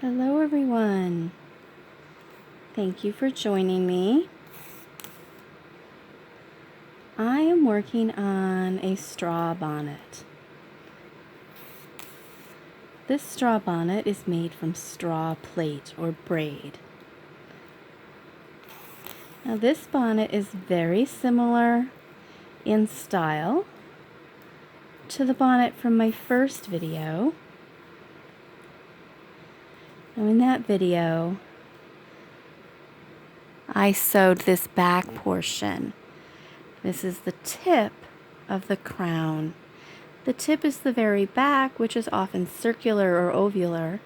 Hello everyone. Thank you for joining me. I am working on a straw bonnet. This straw bonnet is made from straw plait or braid. Now this bonnet is very similar in style to the bonnet from my first video. Now in that video, I sewed this back portion. This is the tip of the crown. The tip is the very back, which is often circular or ovular.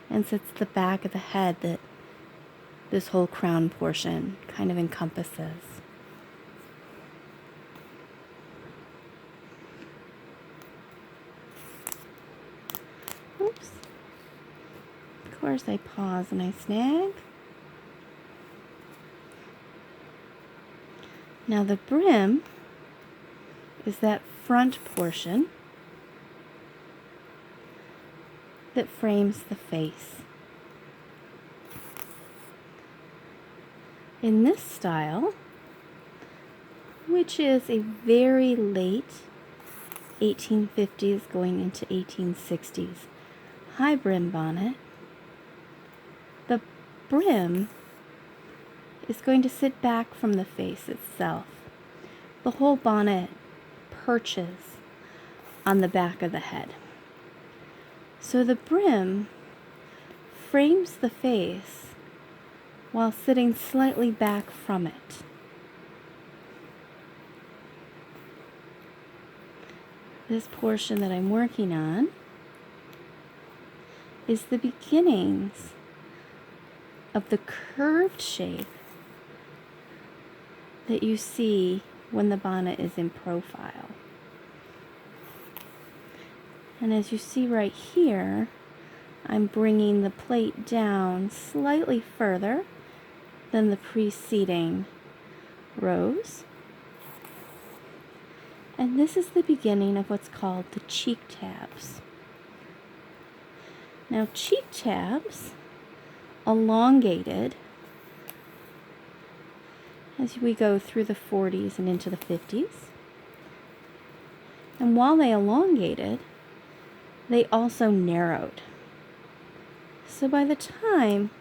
And so it's the back of the head that this whole crown portion kind of encompasses. Oops. Of course I pause and I snag. Now the brim is that front portion that frames the face. In this style, which is a very late 1850s going into 1860s high brim bonnet, the brim is going to sit back from the face itself. The whole bonnet perches on the back of the head. So the brim frames the face while sitting slightly back from it. This portion that I'm working on is the beginnings of the curved shape that you see when the bonnet is in profile. And as you see right here, I'm bringing the plait down slightly further than the preceding rows. And this is the beginning of what's called the cheek tabs. Now, cheek tabs elongated as we go through the 40s and into the 50s. And while they elongated, they also narrowed. So by the time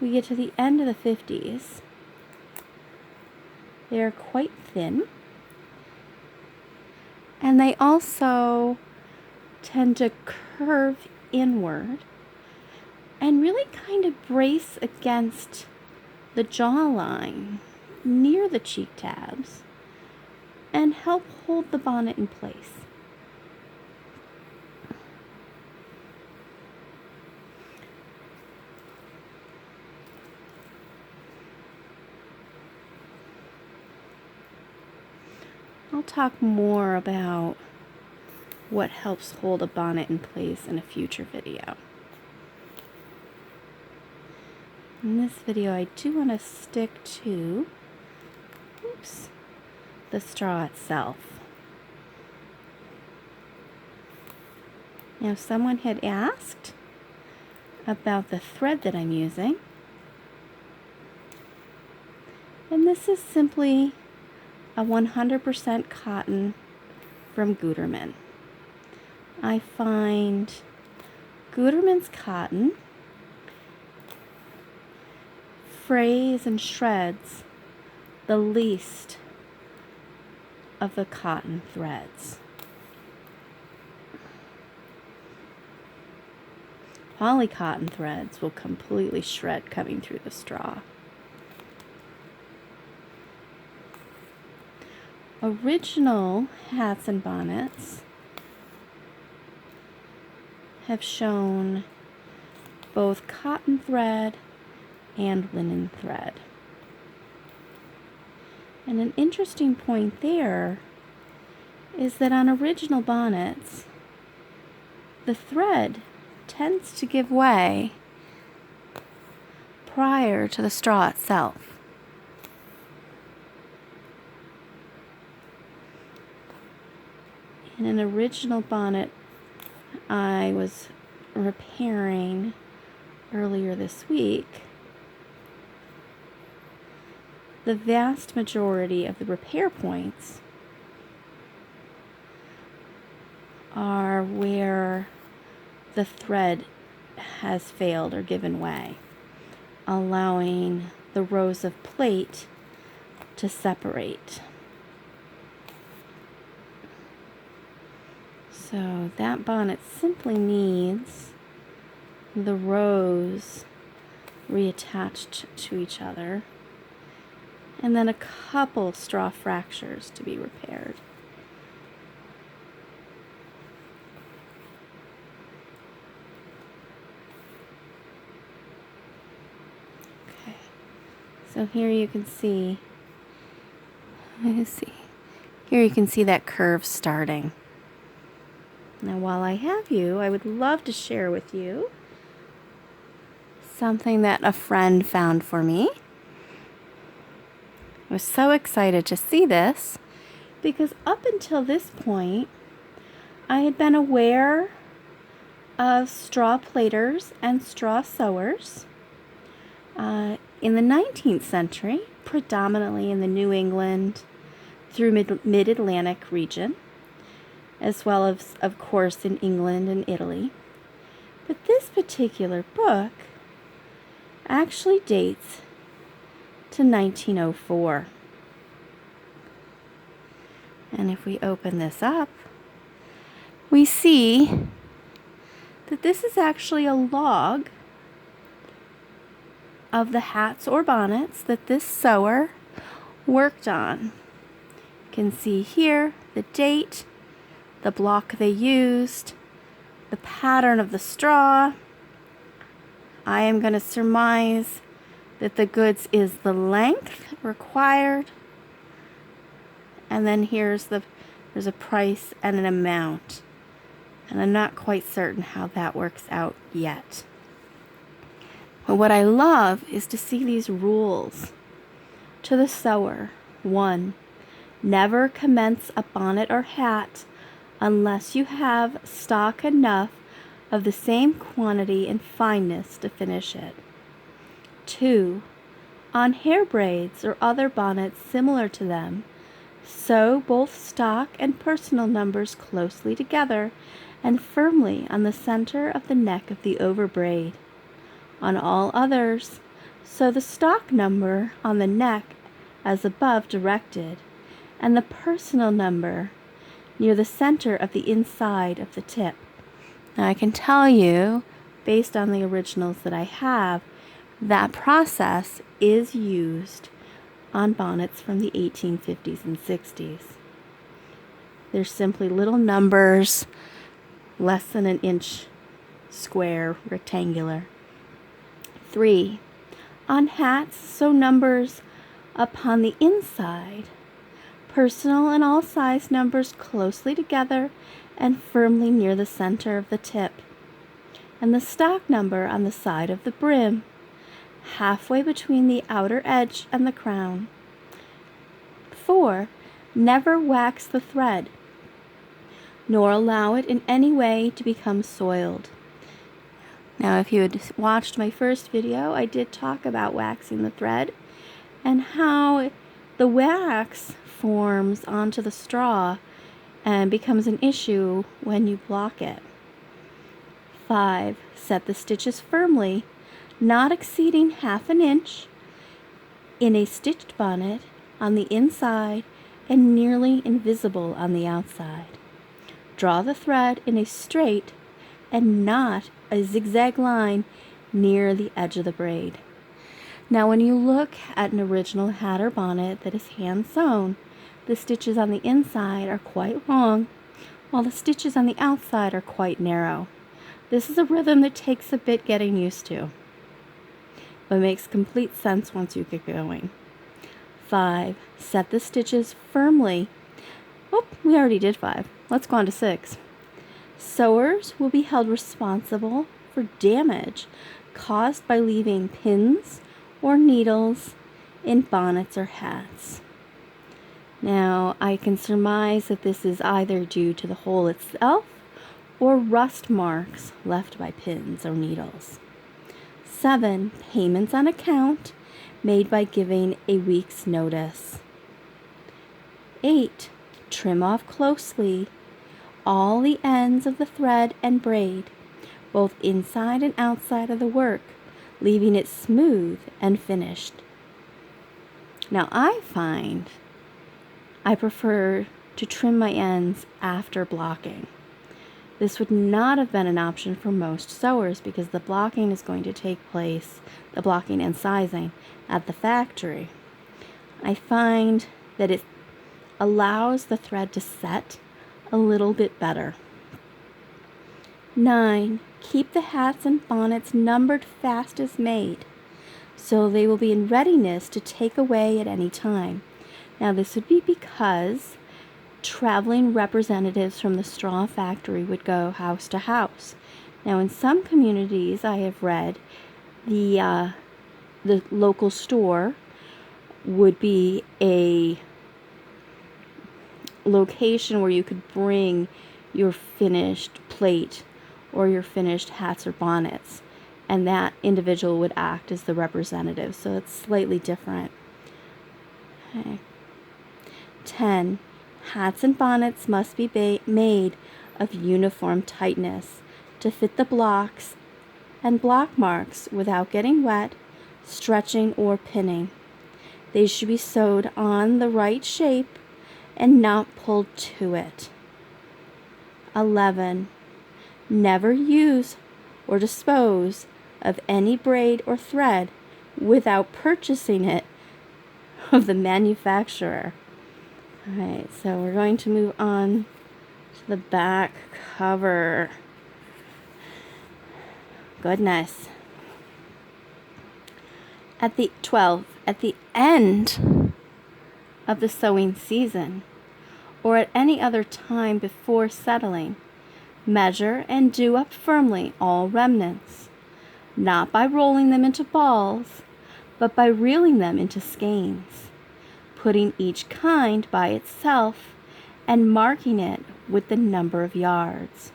we get to the end of the 50s, they are quite thin. And they also tend to curve inward and really kind of brace against the jawline near the cheek tabs and help hold the bonnet in place. I'll talk more about what helps hold a bonnet in place in a future video. In this video, I do want to stick to the straw itself. Now, someone had asked about the thread that I'm using, and this is simply a 100% cotton from Gutermann. I find Gutermann's cotton frays and shreds the least of the cotton threads. Poly cotton threads will completely shred coming through the straw. Original hats and bonnets have shown both cotton thread and linen thread. And an interesting point there is that on original bonnets, the thread tends to give way prior to the straw itself. In an original bonnet I was repairing earlier this week, the vast majority of the repair points are where the thread has failed or given way, allowing the rows of plait to separate. So that bonnet simply needs the rows reattached to each other, and then a couple straw fractures to be repaired. Okay, so here you can see, here you can see that curve starting. Now while I have you, I would love to share with you something that a friend found for me. I was so excited to see this because up until this point, I had been aware of straw platers and straw sewers in the 19th century, predominantly in the New England through mid-Atlantic region, as well as, of course, in England and Italy. But this particular book actually dates to 1904. And if we open this up, we see that this is actually a log of the hats or bonnets that this sewer worked on. You can see here the date, the block they used, the pattern of the straw. I am going to surmise that the goods is the length required, and then there's a price and an amount, and I'm not quite certain how that works out yet. But what I love is to see these rules to the sewer. 1, never commence a bonnet or hat unless you have stock enough of the same quantity and fineness to finish it. 2, on hair braids or other bonnets similar to them, sew both stock and personal numbers closely together and firmly on the center of the neck of the overbraid. On all others, sew the stock number on the neck as above directed, and the personal number near the center of the inside of the tip. Now I can tell you, based on the originals that I have, that process is used on bonnets from the 1850s and 60s. They're simply little numbers, less than an inch square, rectangular. 3, on hats, sew numbers upon the inside, personal and all size numbers closely together and firmly near the center of the tip, and the stock number on the side of the brim, halfway between the outer edge and the crown. 4, never wax the thread, nor allow it in any way to become soiled. Now, if you had watched my first video, I did talk about waxing the thread and how the wax forms onto the straw and becomes an issue when you block it. 5, set the stitches firmly, not exceeding half an inch, in a stitched bonnet on the inside and nearly invisible on the outside. Draw the thread in a straight and not a zigzag line near the edge of the braid. Now when you look at an original hat or bonnet that is hand sewn, the stitches on the inside are quite long, while the stitches on the outside are quite narrow. This is a rhythm that takes a bit getting used to, but makes complete sense once you get going. 5, set the stitches firmly. Oh, we already did 5. Let's go on to 6. Sewers will be held responsible for damage caused by leaving pins or needles in bonnets or hats. Now, I can surmise that this is either due to the hole itself or rust marks left by pins or needles. 7. Payments on account made by giving a week's notice. 8. Trim off closely all the ends of the thread and braid, both inside and outside of the work, leaving it smooth and finished. Now I find I prefer to trim my ends after blocking. This would not have been an option for most sewers because the blocking is going to take place, the blocking and sizing, at the factory. I find that it allows the thread to set a little bit better. 9. Keep the hats and bonnets numbered fast as made, so they will be in readiness to take away at any time. Now this would be because traveling representatives from the straw factory would go house to house. Now in some communities I have read the local store would be a location where you could bring your finished plate or your finished hats or bonnets, and that individual would act as the representative, so it's slightly different. Okay. 10. Hats and bonnets must be made of uniform tightness to fit the blocks and block marks without getting wet, stretching, or pinning. They should be sewed on the right shape and not pulled to it. 11. Never use or dispose of any braid or thread without purchasing it of the manufacturer. Alright, so we're going to move on to the back cover. Goodness. At the end of the sewing season, or at any other time before settling, measure and do up firmly all remnants, not by rolling them into balls, but by reeling them into skeins, putting each kind by itself and marking it with the number of yards.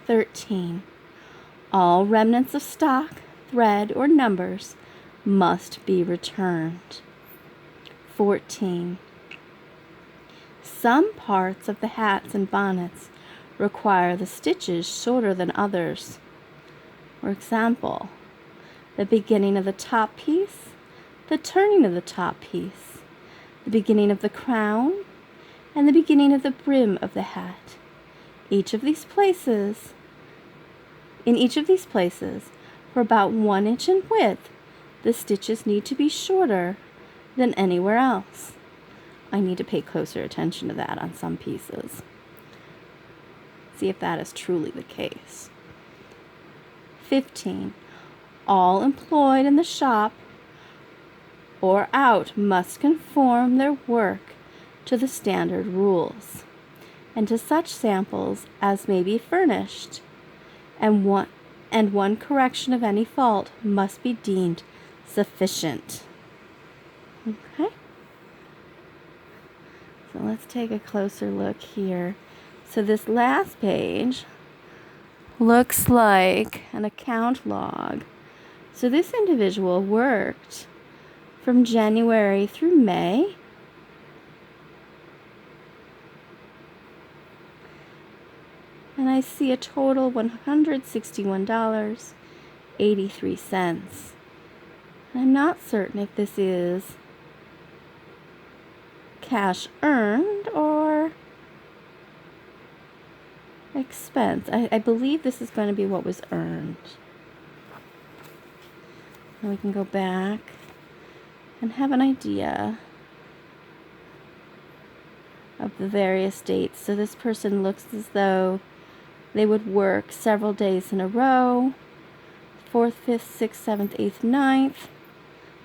13. All remnants of stock, thread, or numbers must be returned. 14. Some parts of the hats and bonnets require the stitches shorter than others. For example, the beginning of the top piece, the turning of the top piece, the beginning of the crown, and the beginning of the brim of the hat. In each of these places, for about 1 inch in width, the stitches need to be shorter than anywhere else. I need to pay closer attention to that on some pieces. See if that is truly the case. 15. All employed in the shop or out must conform their work to the standard rules and to such samples as may be furnished, and one correction of any fault must be deemed sufficient. Okay? So let's take a closer look here. So this last page looks like an account log. So this individual worked from January through May. And I see a total $161.83. I'm not certain if this is cash earned or expense. I believe this is going to be what was earned. And we can go back and have an idea of the various dates. So this person looks as though they would work several days in a row, 4th, 5th, 6th, 7th, 8th, 9th.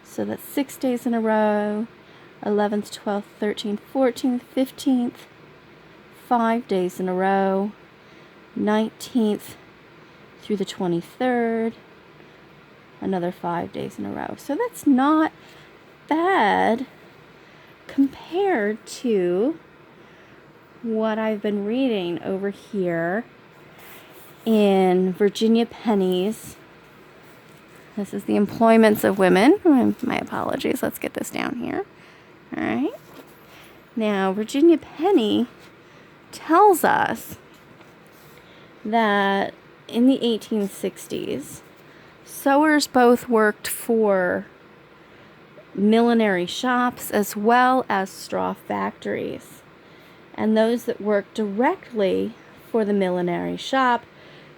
So that's 6 days in a row, 11th, 12th, 13th, 14th, 15th, 5 days in a row, 19th through the 23rd, another 5 days in a row. So that's not bad compared to what I've been reading over here in Virginia Penny's. This is the employments of women. My apologies. Let's get this down here. All right. Now, Virginia Penny tells us that in the 1860s, sewers both worked for millinery shops as well as straw factories. And those that worked directly for the millinery shop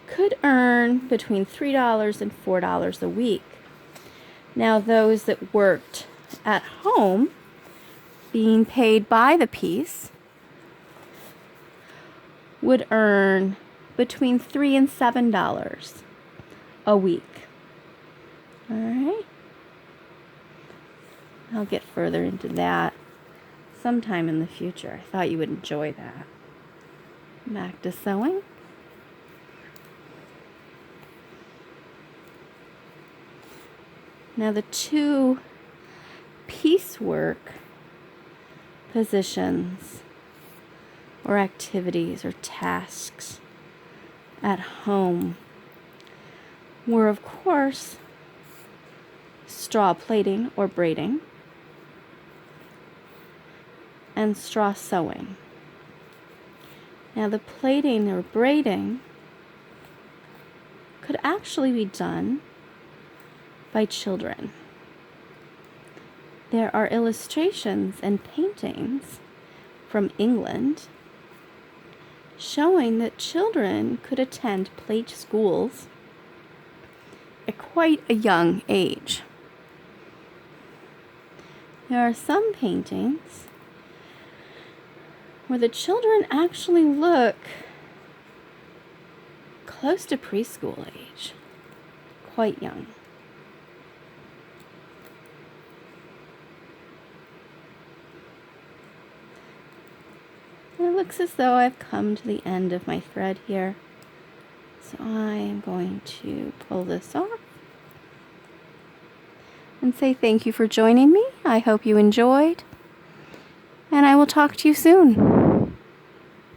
could earn between $3 and $4 a week. Now, those that worked at home, being paid by the piece, would earn between $3 and $7 a week. All right. I'll get further into that sometime in the future. I thought you would enjoy that. Back to sewing. Now the two piecework positions or activities or tasks at home were, of course, straw plaiting or braiding and straw sewing. Now the plaiting or braiding could actually be done by children. There are illustrations and paintings from England showing that children could attend plait schools at quite a young age. There are some paintings where the children actually look close to preschool age, quite young. And it looks as though I've come to the end of my thread here. So I am going to pull this off and say thank you for joining me. I hope you enjoyed, and I will talk to you soon.